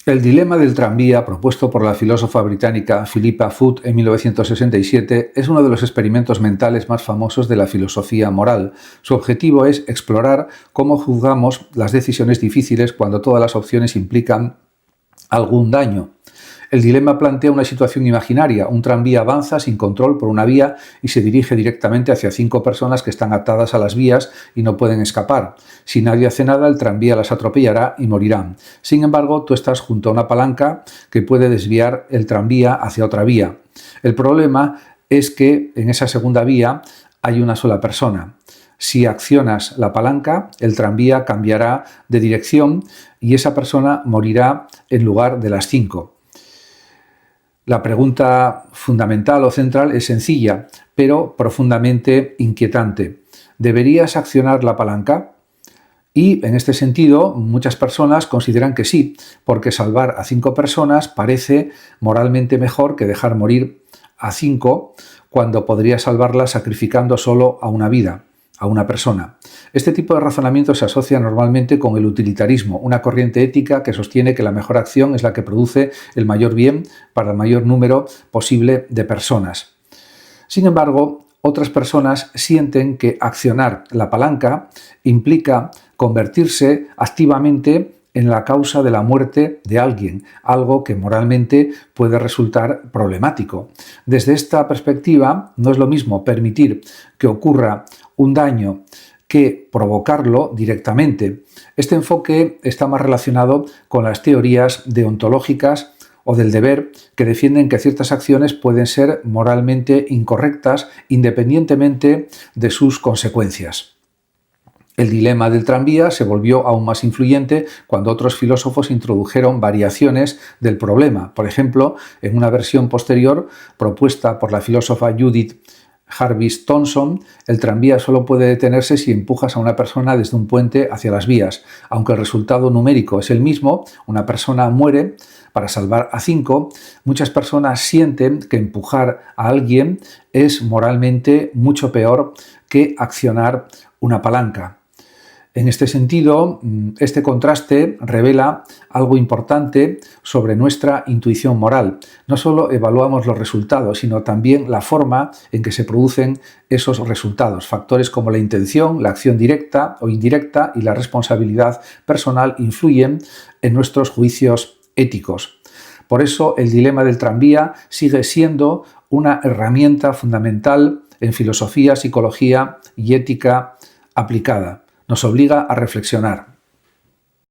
El dilema del tranvía, propuesto por la filósofa británica Philippa Foot en 1967, es uno de los experimentos mentales más famosos de la filosofía moral. Su objetivo es explorar cómo juzgamos las decisiones difíciles cuando todas las opciones implican algún daño. El dilema plantea una situación imaginaria. Un tranvía avanza sin control por una vía y se dirige directamente hacia 5 personas que están atadas a las vías y no pueden escapar. Si nadie hace nada, el tranvía las atropellará y morirán. Sin embargo, tú estás junto a una palanca que puede desviar el tranvía hacia otra vía. El problema es que en esa segunda vía hay una sola persona. Si accionas la palanca, el tranvía cambiará de dirección y esa persona morirá en lugar de las 5. La pregunta fundamental o central es sencilla, pero profundamente inquietante. ¿Deberías accionar la palanca? Y en este sentido, muchas personas consideran que sí, porque salvar a 5 personas parece moralmente mejor que dejar morir a 5 cuando podría salvarlas sacrificando solo a una vida, a una persona. Este tipo de razonamiento se asocia normalmente con el utilitarismo, una corriente ética que sostiene que la mejor acción es la que produce el mayor bien para el mayor número posible de personas. Sin embargo, otras personas sienten que accionar la palanca implica convertirse activamente en la causa de la muerte de alguien, algo que moralmente puede resultar problemático. Desde esta perspectiva, no es lo mismo permitir que ocurra un daño que provocarlo directamente. Este enfoque está más relacionado con las teorías deontológicas o del deber, que defienden que ciertas acciones pueden ser moralmente incorrectas independientemente de sus consecuencias. El dilema del tranvía se volvió aún más influyente cuando otros filósofos introdujeron variaciones del problema. Por ejemplo, en una versión posterior propuesta por la filósofa Judith Jarvis Thomson, el tranvía solo puede detenerse si empujas a una persona desde un puente hacia las vías. Aunque el resultado numérico es el mismo, una persona muere para salvar a 5, muchas personas sienten que empujar a alguien es moralmente mucho peor que accionar una palanca. En este sentido, este contraste revela algo importante sobre nuestra intuición moral. No solo evaluamos los resultados, sino también la forma en que se producen esos resultados. Factores como la intención, la acción directa o indirecta y la responsabilidad personal influyen en nuestros juicios éticos. Por eso, el dilema del tranvía sigue siendo una herramienta fundamental en filosofía, psicología y ética aplicada. Nos obliga a reflexionar.